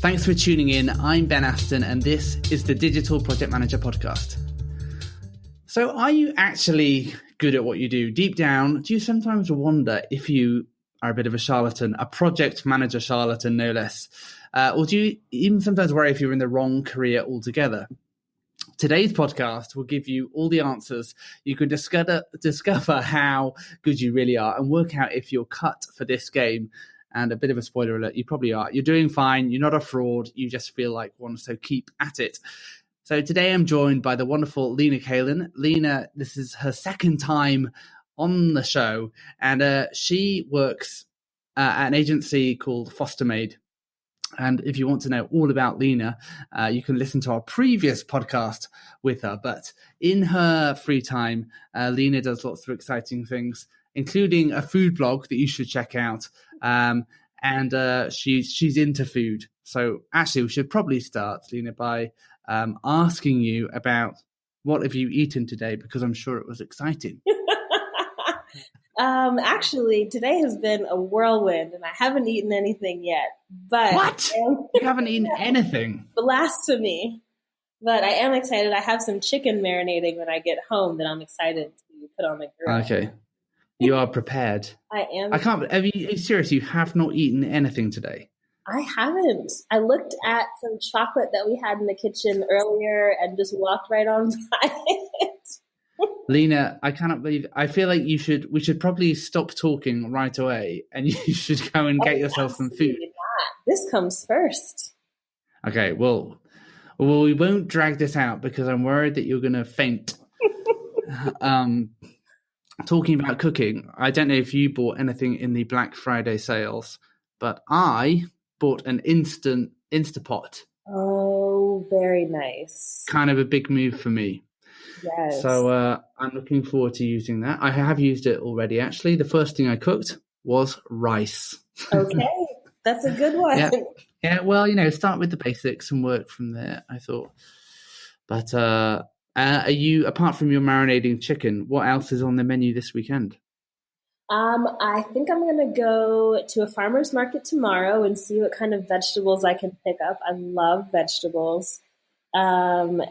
Thanks for tuning in. I'm Ben Aston, and this is the Digital Project Manager Podcast. So are you actually good at what you do? Deep down, do you sometimes wonder if you are a bit of a charlatan, a project manager charlatan, no less? Or do you even sometimes worry if you're in the wrong career altogether? Today's podcast will give you all the answers. You can discover how good you really are and work out if you're cut for this game. And a bit of a spoiler alert, you probably are. You're doing fine. You're not a fraud. You just feel like one, so keep at it. So today I'm joined by the wonderful Lina Calin. Lina, this is her second time on the show, and she works at an agency called Foster Maid. And if you want to know all about Lina, you can listen to our previous podcast with her. But in her free time, Lina does lots of exciting things, including a food blog that you should check out. And she's into food. So actually, we should probably start, Lina, by asking you about what have you eaten today, because I'm sure it was exciting. Actually, today has been a whirlwind, and I haven't eaten anything yet. But what? You haven't eaten anything? Blasphemy! But I am excited. I have some chicken marinating when I get home that I'm excited to put on the grill. Okay. You are prepared. I am. I can't. Are you serious? You have not eaten anything today? I haven't. I looked at some chocolate that we had in the kitchen earlier and just walked right on by it. Lina, I cannot believe. I feel like we should probably stop talking right away, and you should go and get yourself some food. This comes first. Okay. Well, we won't drag this out because I'm worried that you're going to faint. Talking about cooking, I don't know if you bought anything in the Black Friday sales, but I bought an Instapot. Oh, very nice. Kind of a big move for me. Yes. So I'm looking forward to using that. I have used it already, actually. The first thing I cooked was rice. Okay, that's a good one. Yeah, well, start with the basics and work from there, I thought. But are you, apart from your marinating chicken, what else is on the menu this weekend? I think I'm going to go to a farmer's market tomorrow and see what kind of vegetables I can pick up. I love vegetables. And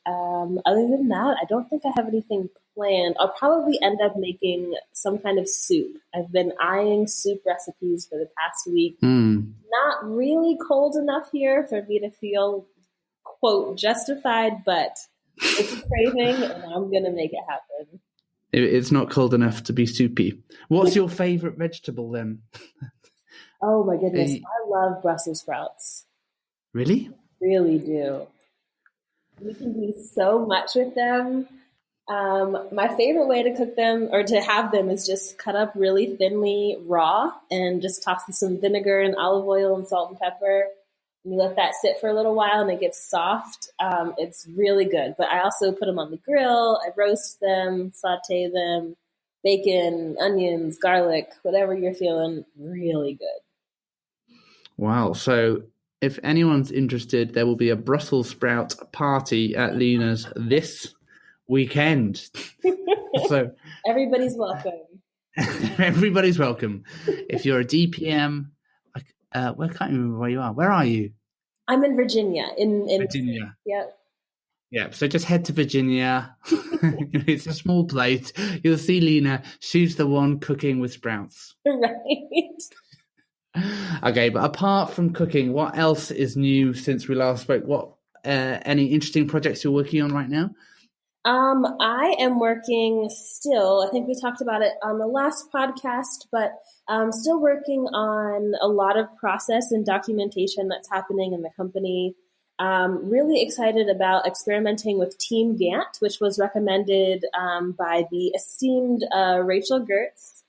other than that, I don't think I have anything planned. I'll probably end up making some kind of soup. I've been eyeing soup recipes for the past week. Not really cold enough here for me to feel, quote, justified, but it's a craving and I'm going to make it happen. It's not cold enough to be soupy. What's your favorite vegetable then? Oh my goodness. I love Brussels sprouts. Really? Really do. You can do so much with them. My favorite way to cook them or to have them is just cut up really thinly raw and just toss in some vinegar and olive oil and salt and pepper. And you let that sit for a little while and it gets soft. It's really good. But I also put them on the grill. I roast them, saute them, bacon, onions, garlic, whatever you're feeling. Really good. Wow. So if anyone's interested, there will be a Brussels sprout party at Lina's this weekend. So everybody's welcome. Everybody's welcome. If you're a DPM, I can't remember where you are. Where are you? I'm in Virginia. In Virginia. Yep. Yeah. So just head to Virginia. It's a small place. You'll see Lina. She's the one cooking with sprouts. Right. Okay, but apart from cooking, what else is new since we last spoke? What any interesting projects you're working on right now? I am working still. I think we talked about it on the last podcast, but I'm still working on a lot of process and documentation that's happening in the company. Really excited about experimenting with Team Gantt, which was recommended by the esteemed Rachel Gertz.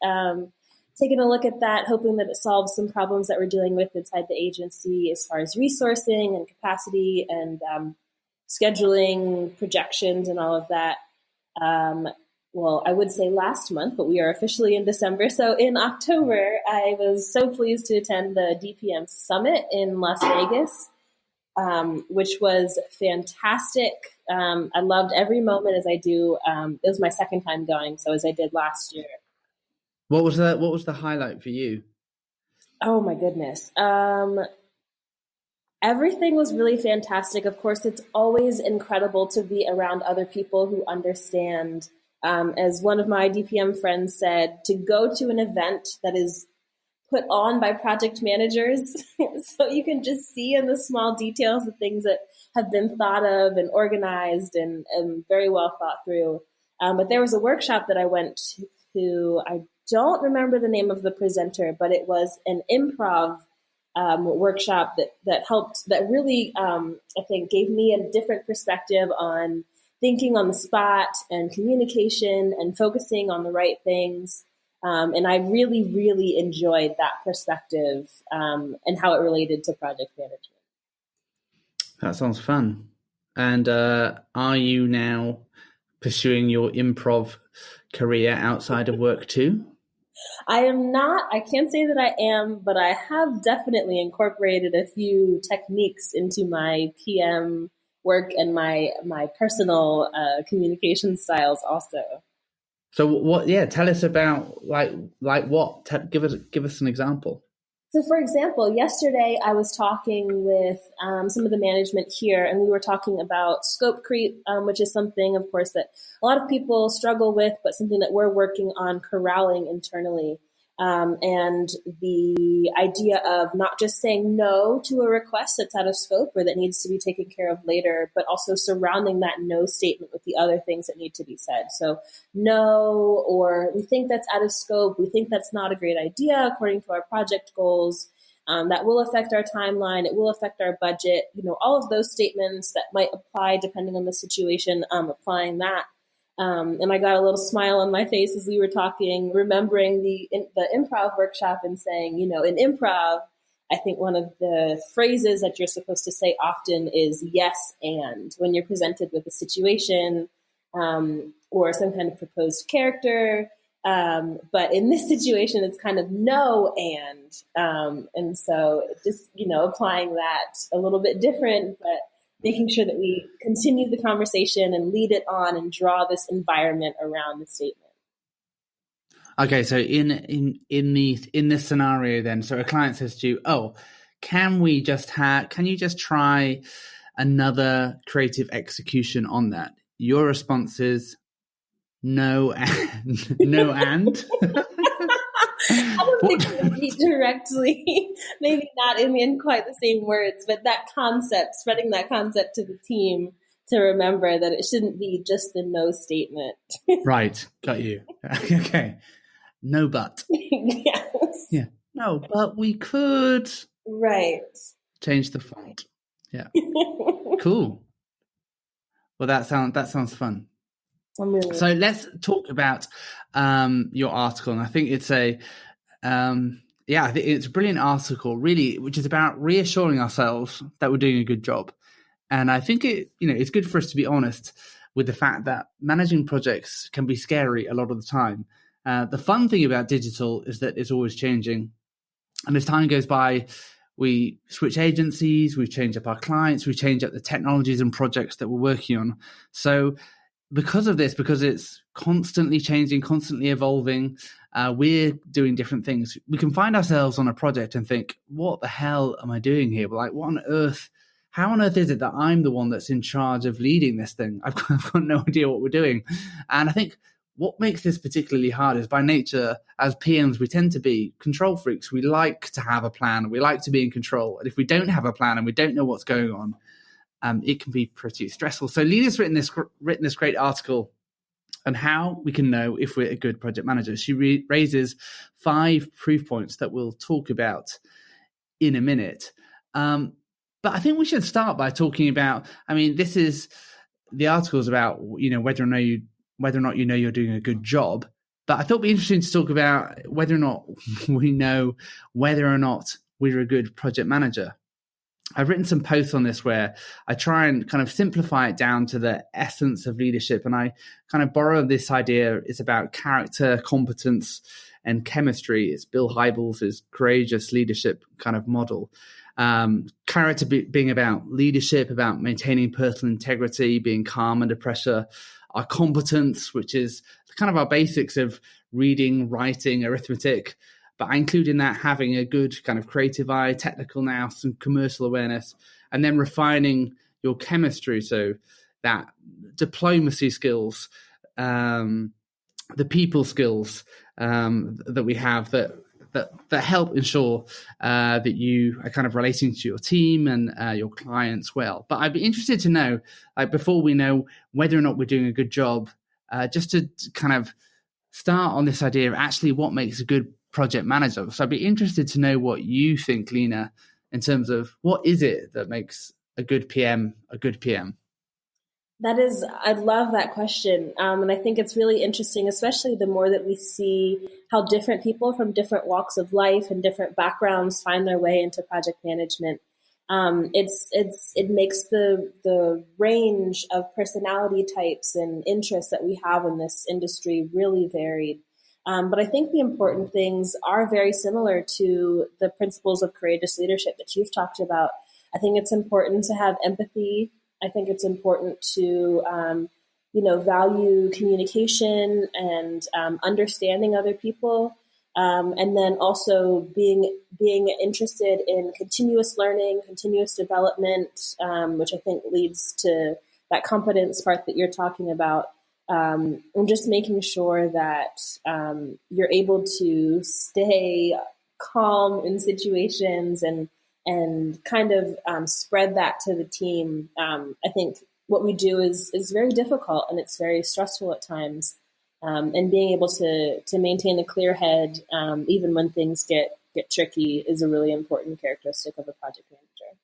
Taking a look at that, hoping that it solves some problems that we're dealing with inside the agency as far as resourcing and capacity and scheduling, projections, and all of that. Well, I would say last month, but we are officially in December. So in October, I was so pleased to attend the DPM Summit in Las Vegas, which was fantastic. I loved every moment as I do. It was my second time going, so as I did last year. What was the highlight for you? Oh my goodness. Everything was really fantastic. Of course, it's always incredible to be around other people who understand. As one of my DPM friends said, to go to an event that is put on by project managers so you can just see in the small details the things that have been thought of and organized and very well thought through. But there was a workshop that I went to. I don't remember the name of the presenter, but it was an improv workshop that really, I think, gave me a different perspective on thinking on the spot and communication and focusing on the right things. And I really, really enjoyed that perspective and how it related to project management. That sounds fun. And are you now pursuing your improv career outside of work too? I am not. I can't say that I am, but I have definitely incorporated a few techniques into my PM work and my personal communication styles also. So what? Yeah, tell us about like what? Give us an example. So, for example, yesterday I was talking with some of the management here, and we were talking about scope creep, which is something, of course, that a lot of people struggle with, but something that we're working on corralling internally. And the idea of not just saying no to a request that's out of scope or that needs to be taken care of later, but also surrounding that no statement with the other things that need to be said. So no, or we think that's out of scope. We think that's not a great idea according to our project goals. That will affect our timeline. It will affect our budget. All of those statements that might apply depending on the situation, applying that. And I got a little smile on my face as we were talking, remembering the improv workshop and saying, in improv, I think one of the phrases that you're supposed to say often is yes and when you're presented with a situation or some kind of proposed character. But in this situation, it's kind of no and so just, applying that a little bit different, but making sure that we continue the conversation and lead it on and draw this environment around the statement. Okay, so in this scenario, then, so a client says to you, "Oh, can you just try another creative execution on that?" Your response is no, and no, and. I don't think it would be directly, maybe not in quite the same words, but that concept, spreading that concept to the team to remember that it shouldn't be just the no statement. Right. Got you. Okay. No, but. Yes. Yeah. No, but we could. Right. Change the font. Yeah. Cool. Well, that sounds fun. So let's talk about your article, and I think it's I think it's a brilliant article, really, which is about reassuring ourselves that we're doing a good job. And I think it's good for us to be honest with the fact that managing projects can be scary a lot of the time. The fun thing about digital is that it's always changing, and as time goes by, we switch agencies, we change up our clients, we change up the technologies and projects that we're working on. So because of this, because it's constantly changing, constantly evolving, we're doing different things. We can find ourselves on a project and think, what the hell am I doing here? But how on earth is it that I'm the one that's in charge of leading this thing? I've got no idea what we're doing. And I think what makes this particularly hard is by nature, as PMs, we tend to be control freaks. We like to have a plan. We like to be in control. And if we don't have a plan and we don't know what's going on, it can be pretty stressful. So Lina's written this great article on how we can know if we're a good project manager. She raises 5 proof points that we'll talk about in a minute. But I think we should start by talking about, the article is about, whether or not you know you're doing a good job. But I thought it'd be interesting to talk about whether or not we know whether or not we're a good project manager. I've written some posts on this where I try and kind of simplify it down to the essence of leadership. And I kind of borrow this idea. It's about character, competence, and chemistry. It's Bill Hybels' courageous leadership kind of model. Character being about leadership, about maintaining personal integrity, being calm under pressure. Our competence, which is kind of our basics of reading, writing, arithmetic. But I include in that having a good kind of creative eye, technical now, some commercial awareness, and then refining your chemistry. So that diplomacy skills, the people skills that we have that help ensure that you are kind of relating to your team and your clients well. But I'd be interested to know, like, before we know whether or not we're doing a good job, just to kind of start on this idea of actually what makes a good project manager. So I'd be interested to know what you think, Lina, in terms of what is it that makes a good PM a good PM? I love that question. And I think it's really interesting, especially the more that we see how different people from different walks of life and different backgrounds find their way into project management. It makes the range of personality types and interests that we have in this industry really varied. But I think the important things are very similar to the principles of courageous leadership that you've talked about. I think it's important to have empathy. I think it's important to, value communication and understanding other people, and then also being interested in continuous learning, continuous development, which I think leads to that competence part that you're talking about, and just making sure that you're able to stay calm in situations and kind of spread that to the team. I think what we do is very difficult and it's very stressful at times. And being able to maintain a clear head, even when things get tricky, is a really important characteristic of a project manager.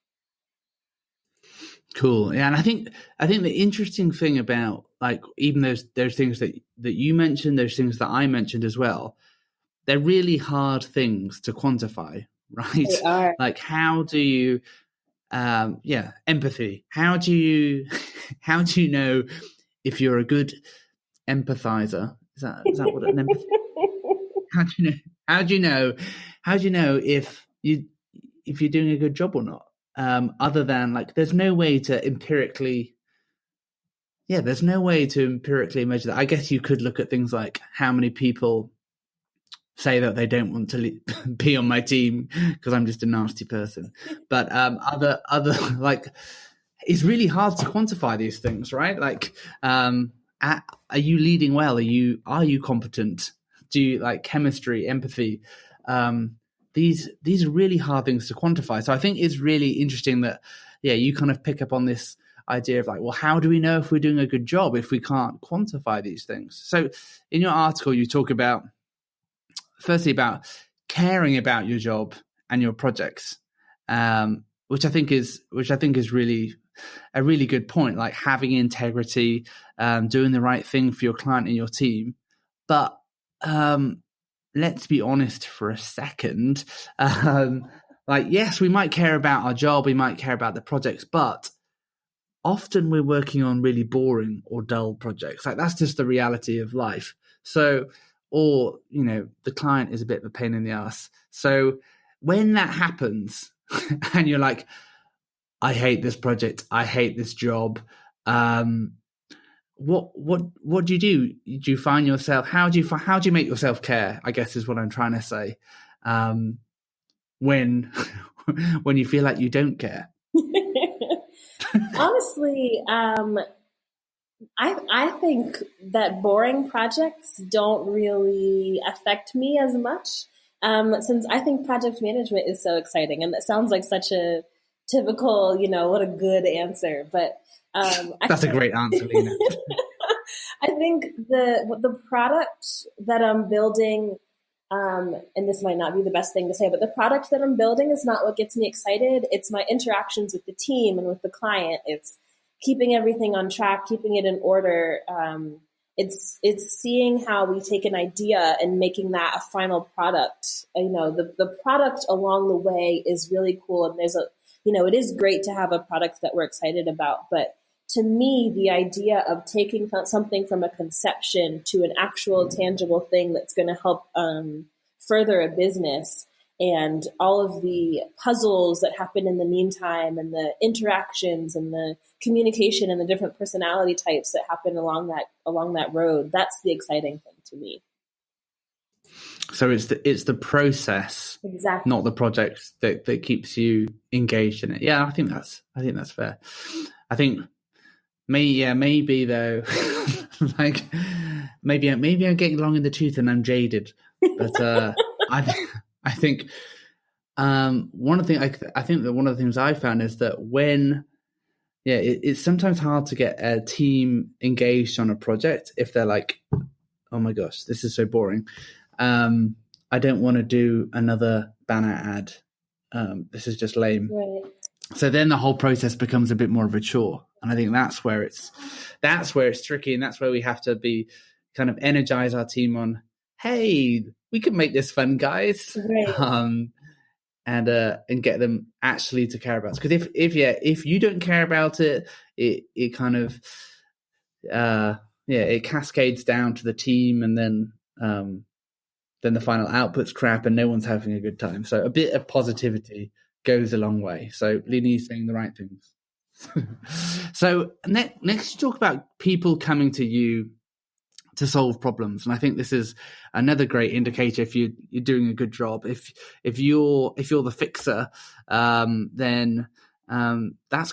Cool. Yeah, and I think the interesting thing about, like, even those things that you mentioned, those things that I mentioned as well, they're really hard things to quantify. Right? They are. Like, how do you, empathy. How do you know if you're a good empathizer? Is that what an empathy? How do you know if you're doing a good job or not? Other than, like, there's no way to empirically measure that. I guess you could look at things like how many people say that they don't want to be on my team because I'm just a nasty person. But other like, it's really hard to quantify these things, right? Like, are you leading well? Are you competent? Do you, like, chemistry, empathy? These are really hard things to quantify. So I think it's really interesting that, you kind of pick up on this idea of, like, well, how do we know if we're doing a good job if we can't quantify these things? So in your article, you talk about, firstly, about caring about your job and your projects, which I think is really a really good point. Like, having integrity, doing the right thing for your client and your team. But let's be honest for a second. Like, yes, we might care about our job, we might care about the projects, but often we're working on really boring or dull projects. Like, that's just the reality of life. So, or, the client is a bit of a pain in the ass. So when that happens and you're like, I hate this project, I hate this job, what do you do? Do you find yourself, how do you make yourself care, I guess is what I'm trying to say, when you feel like you don't care? Honestly, I think that boring projects don't really affect me as much, since I think project management is so exciting. And that sounds like such a typical, what a good answer. But that's a great answer, Lina. I think the product that I'm building, and this might not be the best thing to say, but the product that I'm building is not what gets me excited. It's my interactions with the team and with the client. It's keeping everything on track, keeping it in order. It's seeing how we take an idea and making that a final product. The product along the way is really cool. And it is great to have a product that we're excited about. But to me, the idea of taking something from a conception to an actual tangible thing that's going to help further a business, and all of the puzzles that happen in the meantime, and the interactions and the communication and the different personality types that happen along that road, that's the exciting thing to me. So it's the process, Exactly. not the project that keeps you engaged in it. Yeah, I think that's fair. I think maybe though, like maybe I'm getting long in the tooth and I'm jaded, but I think one of the I think that one of the things I found is that when it's sometimes hard to get a team engaged on a project if they're like, oh my gosh, this is so boring. I don't want to do another banner ad. This is just lame. Right. So then the whole process becomes a bit more of a chore. And I think that's where it's tricky. And that's where we have to be kind of energize our team on, hey, we can make this fun, guys. Right. And get them actually to care about it. Because if you don't care about it, it kind of, it cascades down to the team, and then the final output's crap and no one's having a good time. So a bit of positivity goes a long way. So Lini's saying the right things. So next you talk about people coming to you to solve problems, and I think this is another great indicator if you're doing a good job. If you're the fixer, then that's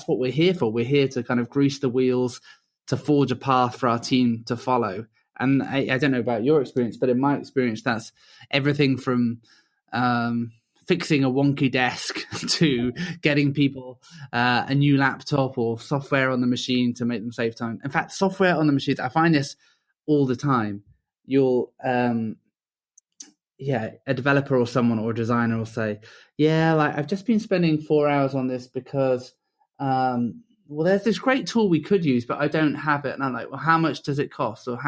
what we're here for. We're here to kind of grease the wheels, to forge a path for our team to follow. And I don't know about your experience, but in my experience, that's everything from fixing a wonky desk to getting people a new laptop or software on the machine to make them save time. In fact, software on the machines, I find this all the time. You'll, a developer or someone or a designer will say, like I've just been spending 4 hours on this because, there's this great tool we could use, but I don't have it. And I'm like, well, how much does it cost? Or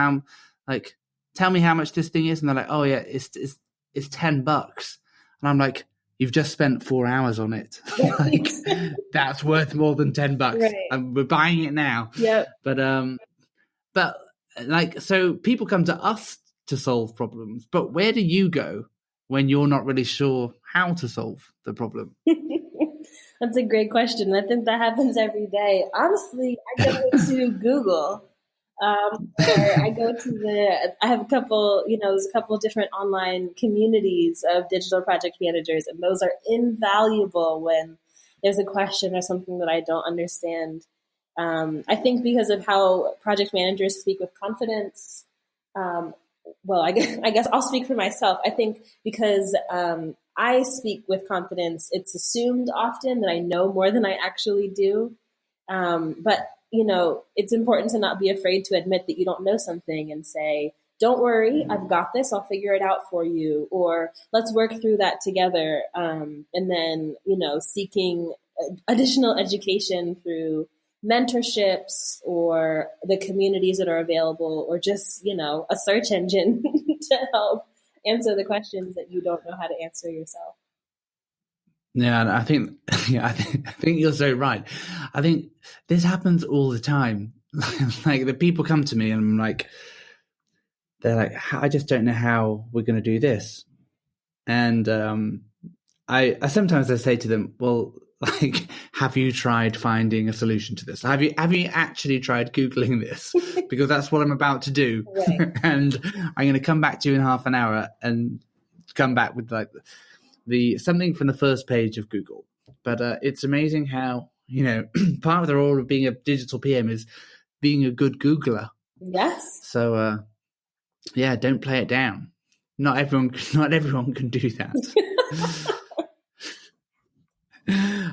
tell me how much this thing is. And they're like, oh yeah, it's $10. And I'm like, you've just spent 4 hours on it. Like, that's worth more than $10. Right. And we're buying it now. Yeah. But like, so people come to us to solve problems, but where do you go when you're not really sure how to solve the problem? That's a great question. I think that happens every day. Honestly, I go to Google. I go to I have a couple, there's a couple of different online communities of digital project managers, and those are invaluable when there's a question or something that I don't understand. I think because of how project managers speak with confidence, I guess I'll speak for myself. I think because I speak with confidence, it's assumed often that I know more than I actually do. But it's important to not be afraid to admit that you don't know something and say, don't worry, I've got this, I'll figure it out for you, or let's work through that together. And then, seeking additional education through mentorships or the communities that are available, or just, a search engine to help answer the questions that you don't know how to answer yourself. Yeah, I think you're so right. I think this happens all the time. Like the people come to me and I'm like, they're like, I just don't know how we're going to do this. And I sometimes say to them, well, like, have you tried finding a solution to this? Have you actually tried Googling this? Because that's what I'm about to do. Right. And I'm going to come back to you in half an hour and come back with like the something from the first page of Google. But it's amazing how, part of the role of being a digital PM is being a good Googler. Yes. So don't play it down. Not everyone can do that.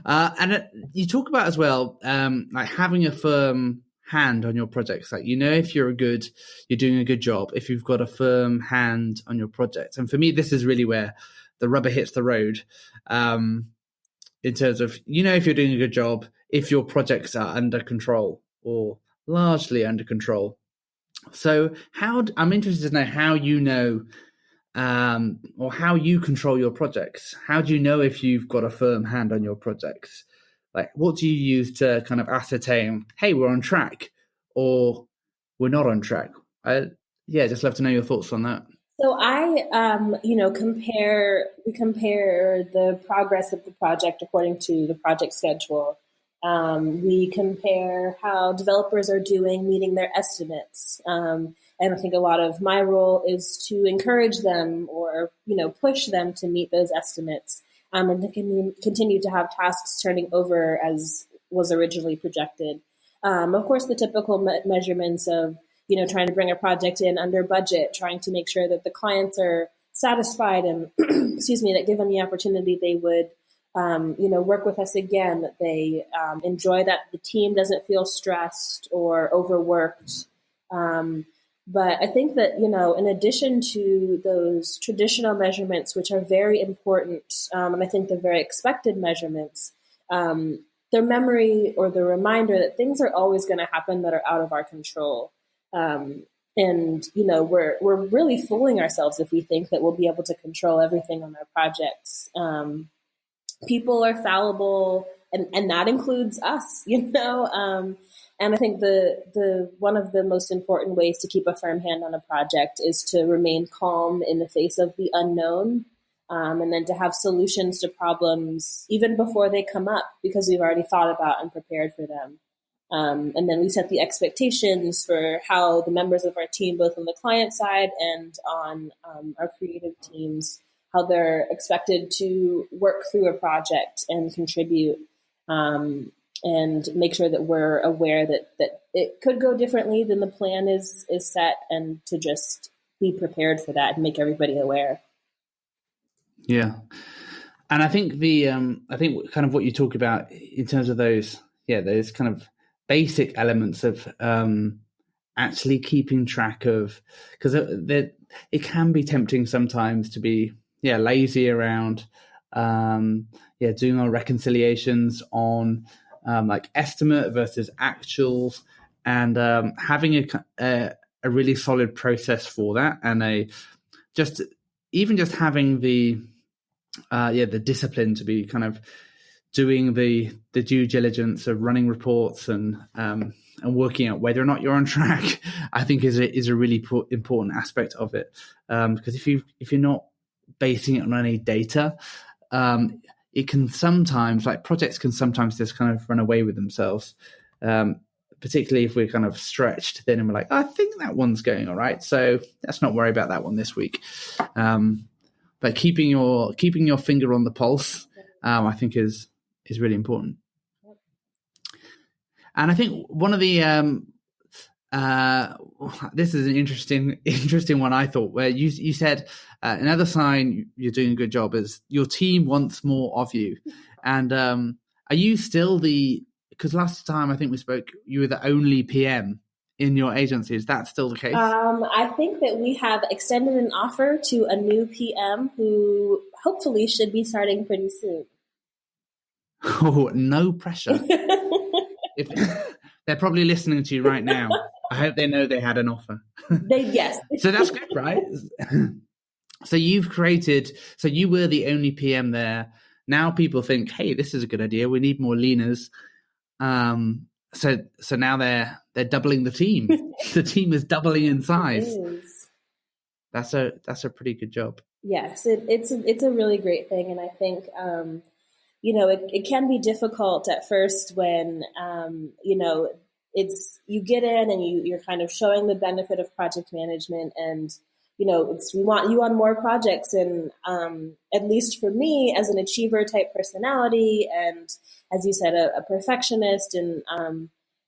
And you talk about as well, like having a firm hand on your projects. Like, if you're doing a good job, if you've got a firm hand on your project. And for me, this is really where the rubber hits the road, in terms of, if you're doing a good job, if your projects are under control or largely under control. So I'm interested to know how or how you control your projects. How do you know if you've got a firm hand on your projects? Like, what do you use to kind of ascertain, hey, we're on track or we're not on track? Just love to know your thoughts on that. So I, we compare the progress of the project according to the project schedule. We compare how developers are doing meeting their estimates. And I think a lot of my role is to encourage them or, push them to meet those estimates, and to continue to have tasks turning over as was originally projected. Of course, the typical measurements of, trying to bring a project in under budget, trying to make sure that the clients are satisfied and, excuse me, that given the opportunity, they would work with us again, that they enjoy, that the team doesn't feel stressed or overworked. But I think that, in addition to those traditional measurements, which are very important, and I think they're very expected measurements, their memory or the reminder that things are always going to happen that are out of our control. And, we're really fooling ourselves if we think that we'll be able to control everything on our projects. People are fallible, and that includes us, and I think the one of the most important ways to keep a firm hand on a project is to remain calm in the face of the unknown, and then to have solutions to problems even before they come up, because we've already thought about and prepared for them. And then we set the expectations for how the members of our team, both on the client side and on our creative teams, how they're expected to work through a project and contribute, and make sure that we're aware that it could go differently than the plan is set, and to just be prepared for that and make everybody aware. Yeah. And I think I think kind of what you talk about in terms of those kind of basic elements of actually keeping track of, because it can be tempting sometimes to be lazy around doing our reconciliations on like estimate versus actuals, and having a really solid process for that, and just having the discipline to be kind of doing the due diligence of running reports and working out whether or not you're on track, I think is a really important aspect of it, because if you're not basing it on any data, it can sometimes, like projects can sometimes just kind of run away with themselves, particularly if we're kind of stretched then and we're like, I think that one's going all right, so let's not worry about that one this week. But keeping your finger on the pulse, I think is really important. And I think one of the this is an interesting one, I thought, where you said another sign you're doing a good job is your team wants more of you. And are you still because last time I think we spoke, you were the only PM in your agency. Is that still the case? I think that we have extended an offer to a new PM who hopefully should be starting pretty soon. Oh, no pressure. They're probably listening to you right now. I hope they know they had an offer. Yes. So that's good, right? So you were the only PM there. Now people think, hey, this is a good idea. We need more Linas. So now they're doubling the team. The team is doubling in size. It is. That's a pretty good job. Yes, it's a really great thing, and I think it can be difficult at first when it's you get in and you're kind of showing the benefit of project management, and we want you on more projects, and at least for me as an achiever type personality, and as you said, a perfectionist, and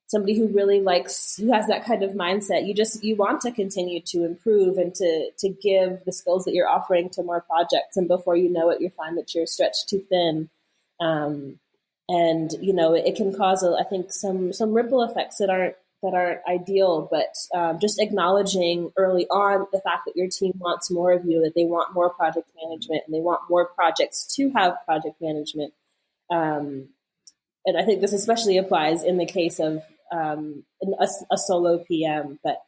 somebody who really who has that kind of mindset, you want to continue to improve and to give the skills that you're offering to more projects, and before you know it, you find that you're stretched too thin. And it can cause I think some ripple effects that aren't ideal, but just acknowledging early on the fact that your team wants more of you, that they want more project management, and they want more projects to have project management. And I think this especially applies in the case of a solo PM, but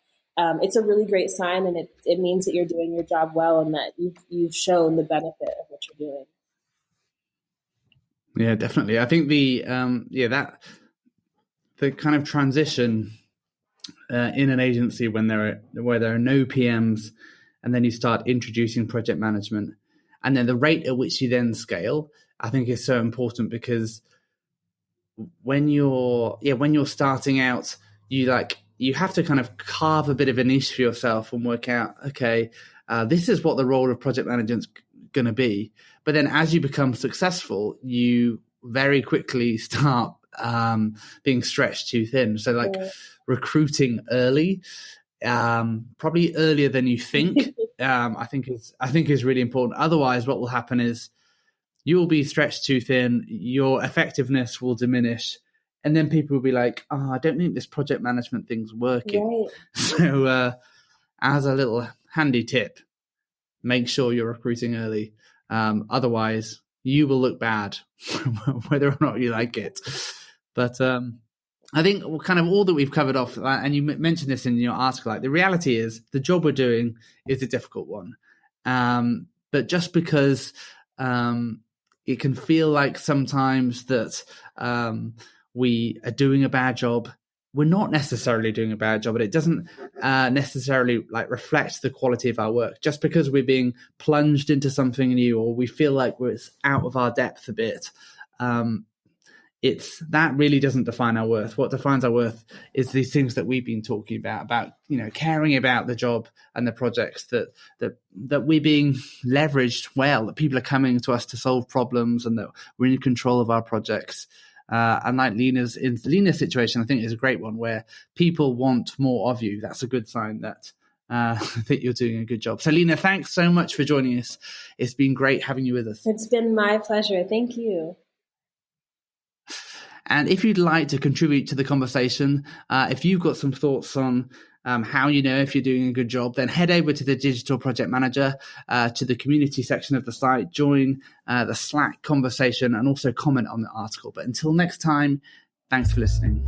it's a really great sign, and it means that you're doing your job well, and that you've shown the benefit of what you're doing. Yeah, definitely. I think the kind of transition in an agency where there are no PMs, and then you start introducing project management, and then the rate at which you then scale, I think is so important, because when you're starting out, you have to kind of carve a bit of a niche for yourself and work out, okay, this is what the role of project manager is going to be. But then as you become successful, you very quickly start being stretched too thin. So like recruiting early, probably earlier than you think, I think is really important. Otherwise, what will happen is you will be stretched too thin, your effectiveness will diminish, and then people will be like, oh, I don't think this project management thing's working. Right. So as a little handy tip, make sure you're recruiting early. Otherwise, you will look bad, whether or not you like it. But I think kind of all that we've covered off, and you mentioned this in your article, like the reality is the job we're doing is a difficult one. But just because it can feel like sometimes that we are doing a bad job, we're not necessarily doing a bad job, but it doesn't necessarily like reflect the quality of our work. Just because we're being plunged into something new, or we feel like we're out of our depth a bit, that really doesn't define our worth. What defines our worth is these things that we've been talking about caring about the job and the projects, that we're being leveraged well, that people are coming to us to solve problems, and that we're in control of our projects. And like Lina's situation, I think is a great one where people want more of you. That's a good sign that I think you're doing a good job. So Lina, thanks so much for joining us. It's been great having you with us. It's been my pleasure. Thank you. And if you'd like to contribute to the conversation, if you've got some thoughts on how you know if you're doing a good job, then head over to the Digital Project Manager, to the community section of the site, join the Slack conversation, and also comment on the article. But until next time, thanks for listening.